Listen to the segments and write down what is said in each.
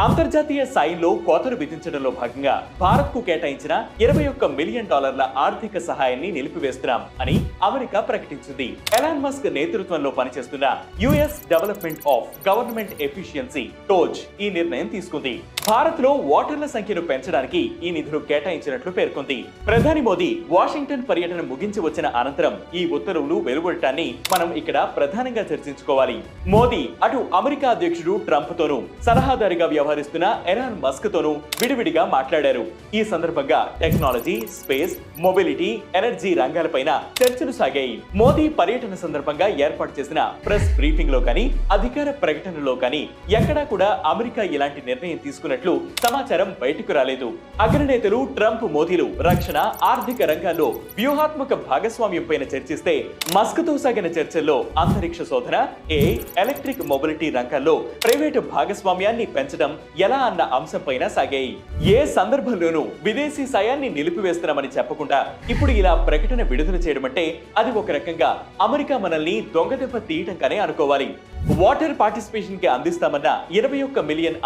అంతర్జాతీయ స్థాయిలో కోతలు విధించడంలో భాగంగా భారత్కు కేటాయించిన $21 మిలియన్ ఆర్థిక సహాయాన్ని నిలిపివేస్తున్నాం అని అమెరికా ప్రకటించింది. ఎలాన్ మస్క్ నేతృత్వంలో పనిచేస్తున్న US development of government efficiency టోజ్ ఈ నిర్ణయం తీసుకుంది. భారత్ లో ఓటర్ల సంఖ్యను పెంచడానికి ఈ నిధులు కేటాయించినట్లు పేర్కొంది. ప్రధాని మోదీ వాషింగ్టన్ పర్యటన ముగించి వచ్చిన అనంతరం ఈ ఉత్తర్వులు వెలువడటాన్ని మనం ఇక్కడ ప్రధానంగా చర్చించుకోవాలి. మోదీ అటు అమెరికా అధ్యక్షుడు ట్రంప్ తోనూ సలహాదారుగా వ్యవహరిస్తున్న ఎలాన్ మస్క్ తోనూ విడివిడిగా మాట్లాడారు. ఈ సందర్భంగా టెక్నాలజీ, స్పేస్, మొబిలిటీ, ఎనర్జీ రంగాలపైన చర్చలు సాగాయి. మోదీ పర్యటన సందర్భంగా ఏర్పాటు చేసిన ప్రెస్ బ్రీఫింగ్ లో కానీ, అధికార ప్రకటనలో కానీ ఎక్కడా కూడా అమెరికా ఇలాంటి నిర్ణయం తీసుకున్నట్లు సమాచారం బయటకు రాలేదు. అగ్రనేతలు ట్రంప్, మోదీలు రక్షణ, ఆర్థిక రంగాల్లో వ్యూహాత్మక భాగస్వామ్యం పైన చర్చిస్తే, మస్క్ తో సాగిన చర్చల్లో అంతరిక్ష శోధన, ఏఐ, ఎలక్ట్రిక్ మొబిలిటీ రంగాల్లో ప్రైవేటు భాగస్వామ్యాన్ని పెంచడం ఎలా అన్న అంశంపైన సాగాయి. ఏ సందర్భంలోనూ విదేశీ సాయాన్ని నిలిపివేస్తున్నామని చెప్పకుండా ఇప్పుడు ఇలా ప్రకటన విడుదల చేయడం అంటే అది ఒక రకంగా అమెరికా మనల్ని దొంగదెబ్బ తీయటంగానే అనుకోవాలి. వాటర్ పార్టిసిపేషన్ కి అందిస్తామన్న $21 మిలియన్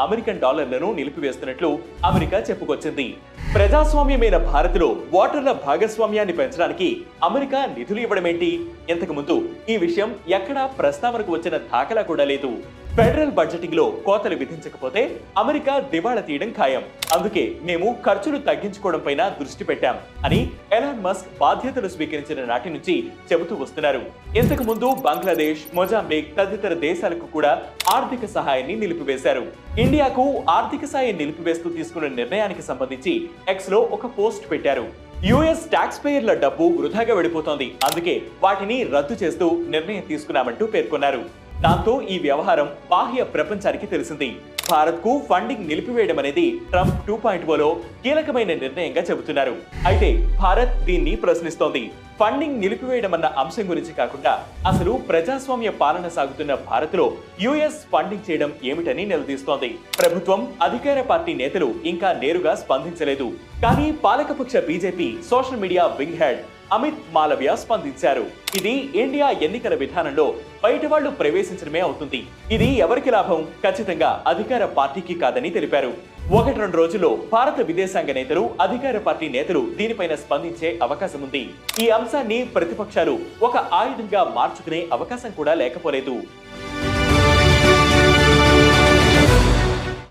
నిలిపివేస్తున్నట్లు అమెరికా చెప్పుకొచ్చింది. ప్రజాస్వామ్యమైన భారత్లో ఓటర్ల భాగస్వామ్యాన్ని పెంచడానికి అమెరికా నిధులు ఇవ్వడమేంటి? ఇంతకు ముందు ఈ విషయం ఎక్కడా ప్రస్తావనకు వచ్చిన దాఖలా కూడా లేదు. ఫెడరల్ బడ్జెటింగ్ లో కోతలు విధించకపోతే అమెరికా దివాళా తీయడం ఖాయం. అందుకే మేము ఖర్చులు తగ్గించుకోవడం పైన దృష్టి పెట్టాం అని ఎలాన్ మస్క్ బాధ్యతలు స్వీకరించిన నాటి నుంచి చెబుతూ వస్తున్నారు. ఇంతకు ముందు బంగ్లాదేశ్, మొజాంబిక్ తదితర దేశాలకు కూడా ఆర్థిక సహాయాన్ని నిలిపివేశారు. ఇండియాకు ఆర్థిక సాయం నిలిపివేస్తూ తీసుకున్న నిర్ణయానికి సంబంధించి ఎక్స్ లో ఒక పోస్ట్ పెట్టారు. యుఎస్ టాక్స్ పేయర్ల డబ్బు వృధాగా వెళ్ళిపోతోంది, అందుకే వాటిని రద్దు చేస్తూ నిర్ణయం తీసుకున్నామంటూ పేర్కొన్నారు. దాంతో ఈ వ్యవహారం బాహ్య ప్రపంచానికి తెలిసింది. భారత్ కు ఫండింగ్ నిలిపివేయడం అనేది ట్రంప్ 2.0లో కీలకమైన నిర్ణయంగా చెబుతున్నారు. అయితే భారత్ దీన్ని ప్రశ్నిస్తోంది. ఫండింగ్ నిలిపివేయడం అన్న అంశం గురించి కాకుండా అసలు ప్రజాస్వామ్య పాలన సాగుతున్న భారత్ లో యుఎస్ ఫండింగ్ చేయడం ఏమిటని నిలదీస్తోంది. ప్రభుత్వం, అధికార పార్టీ నేతలు ఇంకా నేరుగా స్పందించలేదు. కానీ పాలకపక్ష BJP social media wing head Amit Malviya స్పందించారు. ఇది ఇండియా ఎన్నికల విధానంలో బయట వాళ్లు ప్రవేశించడమే అవుతుంది. ఇది ఎవరికి లాభం? ఖచ్చితంగా అధికార పార్టీకి కాదని తెలిపారు. 1-2 రోజుల్లో భారత విదేశాంగ నేతలు, అధికార పార్టీ నేతలు దీనిపైన స్పందించే అవకాశం ఉంది. ఈ అంశాన్ని ప్రతిపక్షాలు ఒక ఆయుధంగా మార్చుకునే అవకాశం కూడా లేకపోలేదు.